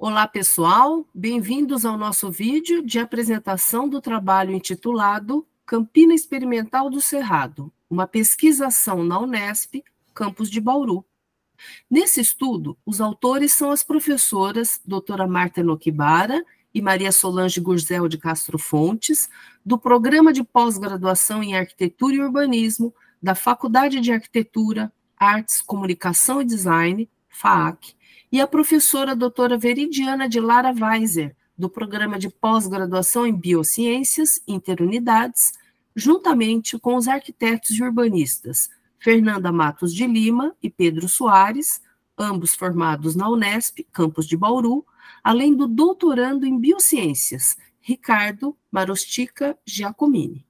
Olá, pessoal, bem-vindos ao nosso vídeo de apresentação do trabalho intitulado Campina Experimental do Cerrado, uma pesquisação na Unesp, campus de Bauru. Nesse estudo, os autores são as professoras doutora Marta Nokibara e Maria Solange Gurzel de Castro Fontes, do Programa de Pós-Graduação em Arquitetura e Urbanismo da Faculdade de Arquitetura, Artes, Comunicação e Design, FAAC, e a professora doutora Veridiana de Lara Weiser, do Programa de Pós-Graduação em Biociências, Interunidades, juntamente com os arquitetos e urbanistas Fernanda Matos de Lima e Pedro Soares, ambos formados na Unesp, campus de Bauru, além do doutorando em Biociências, Ricardo Marostica Giacomini.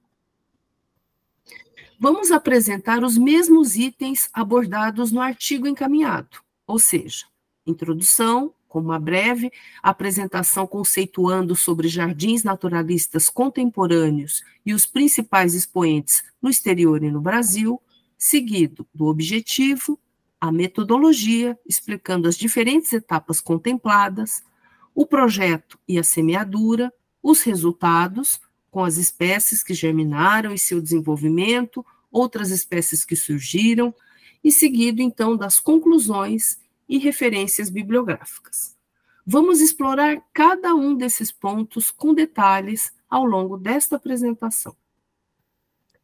Vamos apresentar os mesmos itens abordados no artigo encaminhado, ou seja, introdução, com uma breve apresentação conceituando sobre jardins naturalistas contemporâneos e os principais expoentes no exterior e no Brasil, seguido do objetivo, a metodologia, explicando as diferentes etapas contempladas, o projeto e a semeadura, os resultados, com as espécies que germinaram e seu desenvolvimento, outras espécies que surgiram, e seguido, então, das conclusões e referências bibliográficas. Vamos explorar cada um desses pontos com detalhes ao longo desta apresentação.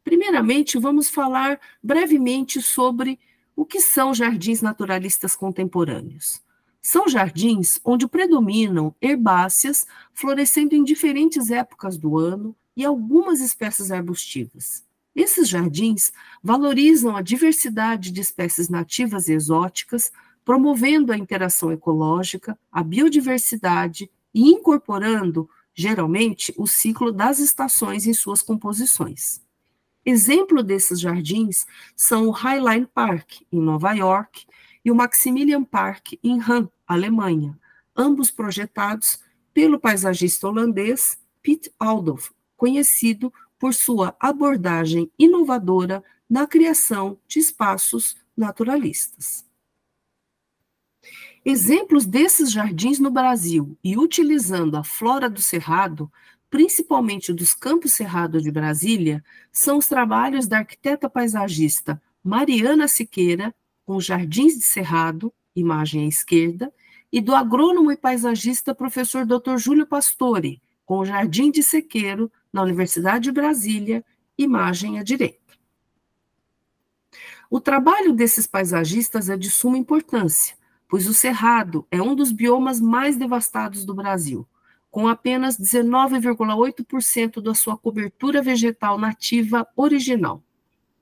Primeiramente, vamos falar brevemente sobre o que são jardins naturalistas contemporâneos. São jardins onde predominam herbáceas, florescendo em diferentes épocas do ano e algumas espécies arbustivas. Esses jardins valorizam a diversidade de espécies nativas e exóticas, promovendo a interação ecológica, a biodiversidade e incorporando, geralmente, o ciclo das estações em suas composições. Exemplo desses jardins são o Highline Park, em Nova York, e o Maximilian Park, em Hann, Alemanha, ambos projetados pelo paisagista holandês Piet Oudolf, conhecido por sua abordagem inovadora na criação de espaços naturalistas. Exemplos desses jardins no Brasil e utilizando a flora do Cerrado, principalmente dos Campos Cerrado de Brasília, são os trabalhos da arquiteta paisagista Mariana Siqueira, com Jardins de Cerrado, imagem à esquerda, e do agrônomo e paisagista professor Dr. Júlio Pastore, com o Jardim de Sequeiro, na Universidade de Brasília, imagem à direita. O trabalho desses paisagistas é de suma importância, pois o Cerrado é um dos biomas mais devastados do Brasil, com apenas 19,8% da sua cobertura vegetal nativa original.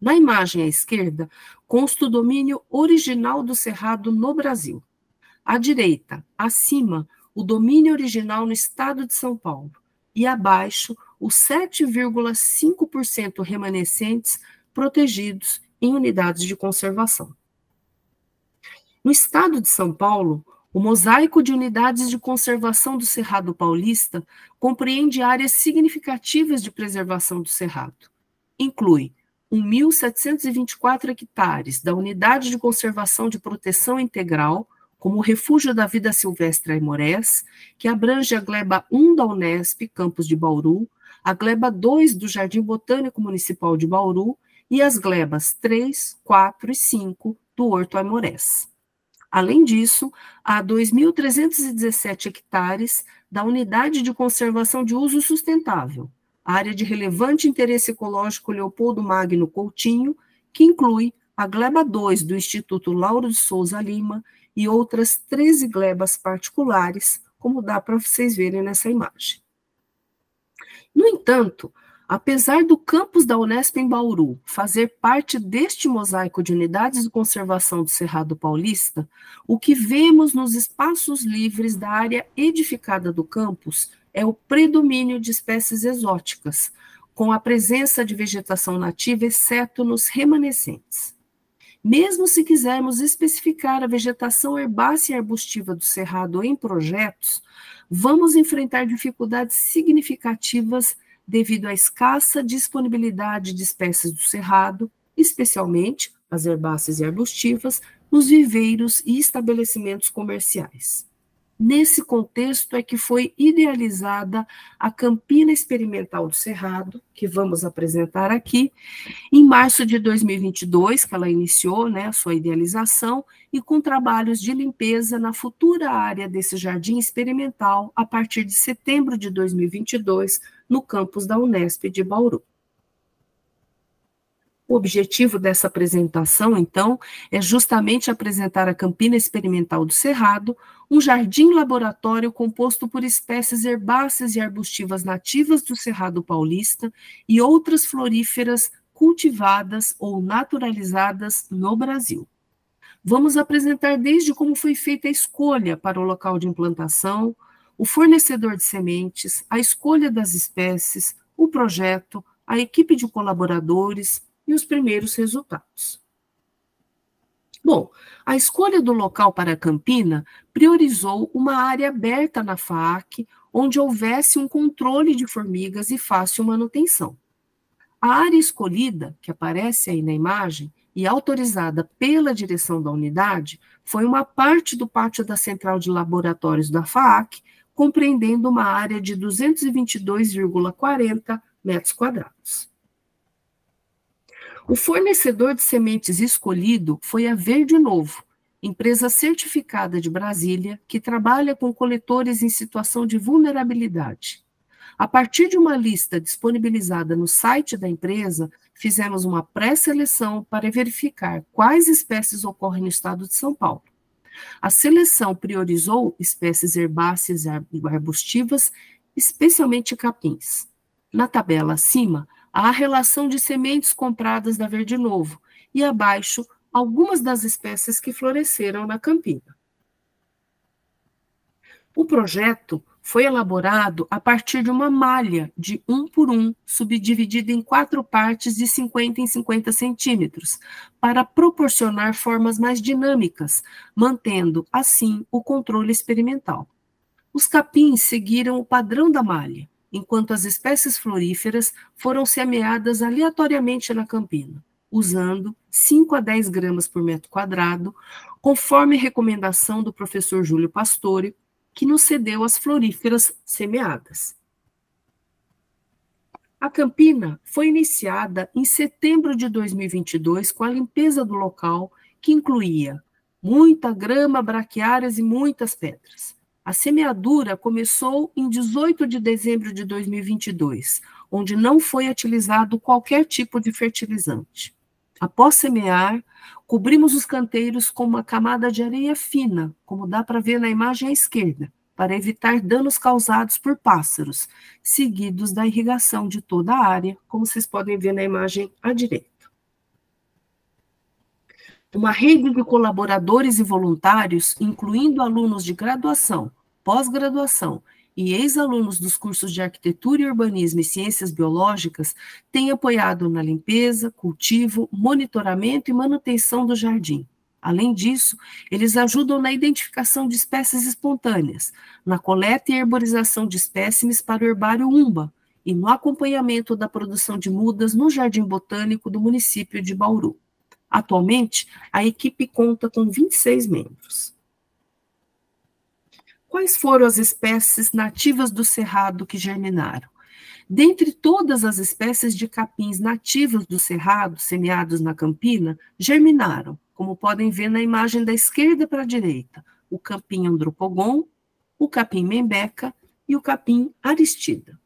Na imagem à esquerda, consta o domínio original do Cerrado no Brasil. À direita, acima, o domínio original no estado de São Paulo, e abaixo, os 7,5% remanescentes protegidos em unidades de conservação. No estado de São Paulo, o mosaico de unidades de conservação do Cerrado Paulista compreende áreas significativas de preservação do Cerrado. Inclui 1.724 hectares da Unidade de Conservação de Proteção Integral, como o Refúgio da Vida Silvestre Aimorés, que abrange a gleba 1 da Unesp, campus de Bauru, a gleba 2 do Jardim Botânico Municipal de Bauru e as glebas 3, 4 e 5 do Horto Aimorés. Além disso, há 2.317 hectares da Unidade de Conservação de Uso Sustentável, área de relevante interesse ecológico Leopoldo Magno Coutinho, que inclui a gleba 2 do Instituto Lauro de Souza Lima e outras 13 glebas particulares, como dá para vocês verem nessa imagem. No entanto, apesar do campus da Unesp em Bauru fazer parte deste mosaico de unidades de conservação do Cerrado Paulista, o que vemos nos espaços livres da área edificada do campus é o predomínio de espécies exóticas, com a presença de vegetação nativa, exceto nos remanescentes. Mesmo se quisermos especificar a vegetação herbácea e arbustiva do Cerrado em projetos, vamos enfrentar dificuldades significativas devido à escassa disponibilidade de espécies do Cerrado, especialmente as herbáceas e arbustivas, nos viveiros e estabelecimentos comerciais. Nesse contexto é que foi idealizada a Campina Experimental do Cerrado, que vamos apresentar aqui, em março de 2022, que ela iniciou, né, a sua idealização, e com trabalhos de limpeza na futura área desse jardim experimental, a partir de setembro de 2022, no campus da Unesp de Bauru. O objetivo dessa apresentação, então, é justamente apresentar a Campina Experimental do Cerrado, um jardim-laboratório composto por espécies herbáceas e arbustivas nativas do Cerrado Paulista e outras floríferas cultivadas ou naturalizadas no Brasil. Vamos apresentar desde como foi feita a escolha para o local de implantação, o fornecedor de sementes, a escolha das espécies, o projeto, a equipe de colaboradores e os primeiros resultados. Bom, a escolha do local para a Campina priorizou uma área aberta na FAAC, onde houvesse um controle de formigas e fácil manutenção. A área escolhida, que aparece aí na imagem, e autorizada pela direção da unidade, foi uma parte do pátio da Central de Laboratórios da FAAC, compreendendo uma área de 222,40 metros quadrados. O fornecedor de sementes escolhido foi a Verde Novo, empresa certificada de Brasília, que trabalha com coletores em situação de vulnerabilidade. A partir de uma lista disponibilizada no site da empresa, fizemos uma pré-seleção para verificar quais espécies ocorrem no estado de São Paulo. A seleção priorizou espécies herbáceas e arbustivas, especialmente capins. Na tabela acima, há a relação de sementes compradas da Verde Novo e abaixo algumas das espécies que floresceram na Campina. O projeto foi elaborado a partir de uma malha de 1 por 1, subdividida em 4 partes de 50 em 50 centímetros, para proporcionar formas mais dinâmicas, mantendo, assim, o controle experimental. Os capins seguiram o padrão da malha, enquanto as espécies floríferas foram semeadas aleatoriamente na Campina, usando 5 a 10 gramas por metro quadrado, conforme recomendação do professor Júlio Pastore, que nos cedeu as floríferas semeadas. A Campina foi iniciada em setembro de 2022 com a limpeza do local, que incluía muita grama, braquiárias e muitas pedras. A semeadura começou em 18 de dezembro de 2022, onde não foi utilizado qualquer tipo de fertilizante. Após semear, cobrimos os canteiros com uma camada de areia fina, como dá para ver na imagem à esquerda, para evitar danos causados por pássaros, seguidos da irrigação de toda a área, como vocês podem ver na imagem à direita. Uma rede de colaboradores e voluntários, incluindo alunos de graduação, pós-graduação e ex-alunos dos cursos de Arquitetura e Urbanismo e Ciências Biológicas, tem apoiado na limpeza, cultivo, monitoramento e manutenção do jardim. Além disso, eles ajudam na identificação de espécies espontâneas, na coleta e herborização de espécimes para o herbário UMBA e no acompanhamento da produção de mudas no Jardim Botânico do município de Bauru. Atualmente, a equipe conta com 26 membros. Quais foram as espécies nativas do Cerrado que germinaram? Dentre todas as espécies de capins nativos do Cerrado, semeados na Campina, germinaram, como podem ver na imagem da esquerda para a direita, o capim andropogon, o capim membeca e o capim aristida.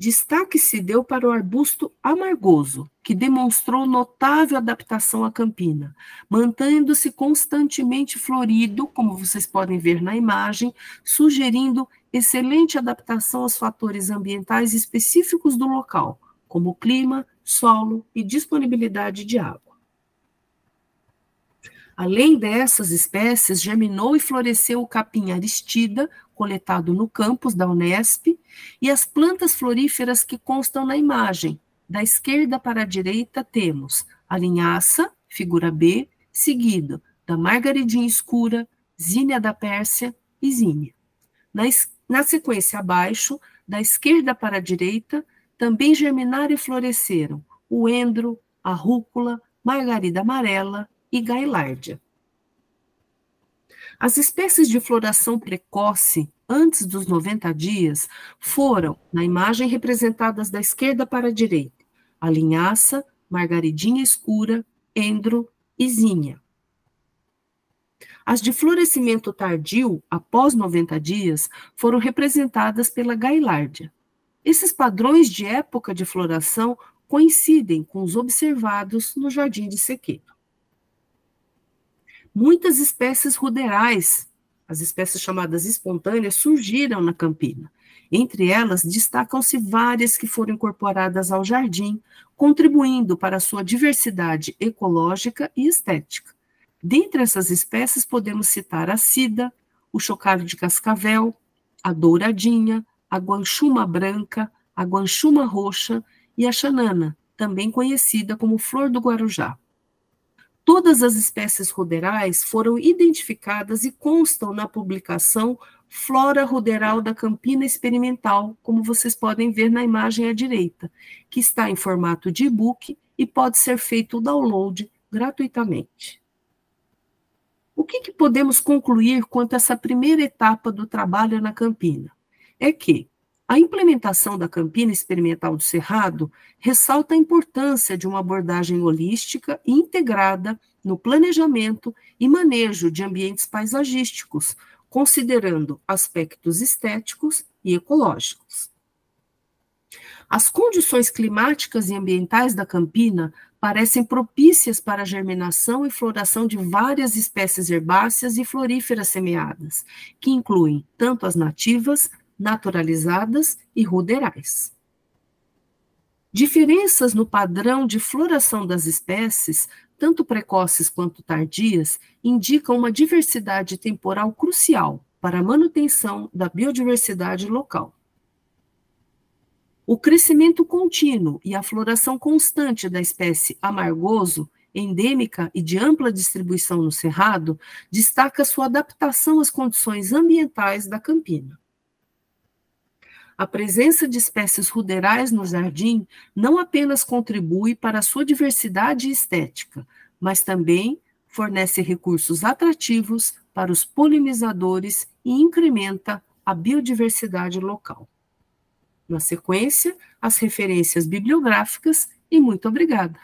Destaque se deu para o arbusto amargoso, que demonstrou notável adaptação à Campina, mantendo-se constantemente florido, como vocês podem ver na imagem, sugerindo excelente adaptação aos fatores ambientais específicos do local, como clima, solo e disponibilidade de água. Além dessas espécies, germinou e floresceu o capim aristida, coletado no campus da Unesp, e as plantas floríferas que constam na imagem. Da esquerda para a direita temos a linhaça, figura B, seguido da margaridinha escura, zinnia da Pérsia e zinnia. Na sequência abaixo, da esquerda para a direita, também germinaram e floresceram o endro, a rúcula, margarida amarela e gailárdia. As espécies de floração precoce, antes dos 90 dias, foram, na imagem representadas da esquerda para a direita, a linhaça, margaridinha escura, endro e zinha. As de florescimento tardio, após 90 dias, foram representadas pela gailárdia. Esses padrões de época de floração coincidem com os observados no jardim de sequeiro. Muitas espécies ruderais, as espécies chamadas espontâneas, surgiram na Campina. Entre elas, destacam-se várias que foram incorporadas ao jardim, contribuindo para a sua diversidade ecológica e estética. Dentre essas espécies, podemos citar a cida, o chocalho de cascavel, a douradinha, a guanchuma branca, a guanchuma roxa e a xanana, também conhecida como flor do Guarujá. Todas as espécies ruderais foram identificadas e constam na publicação Flora Ruderal da Campina Experimental, como vocês podem ver na imagem à direita, que está em formato de e-book e pode ser feito o download gratuitamente. O que podemos concluir quanto a essa primeira etapa do trabalho na Campina? É que a implementação da Campina Experimental do Cerrado ressalta a importância de uma abordagem holística e integrada no planejamento e manejo de ambientes paisagísticos, considerando aspectos estéticos e ecológicos. As condições climáticas e ambientais da Campina parecem propícias para a germinação e floração de várias espécies herbáceas e floríferas semeadas, que incluem tanto as nativas, naturalizadas e ruderais. Diferenças no padrão de floração das espécies, tanto precoces quanto tardias, indicam uma diversidade temporal crucial para a manutenção da biodiversidade local. O crescimento contínuo e a floração constante da espécie amargoso, endêmica e de ampla distribuição no Cerrado, destaca sua adaptação às condições ambientais da Campina. A presença de espécies ruderais no jardim não apenas contribui para a sua diversidade estética, mas também fornece recursos atrativos para os polinizadores e incrementa a biodiversidade local. Na sequência, as referências bibliográficas e muito obrigada.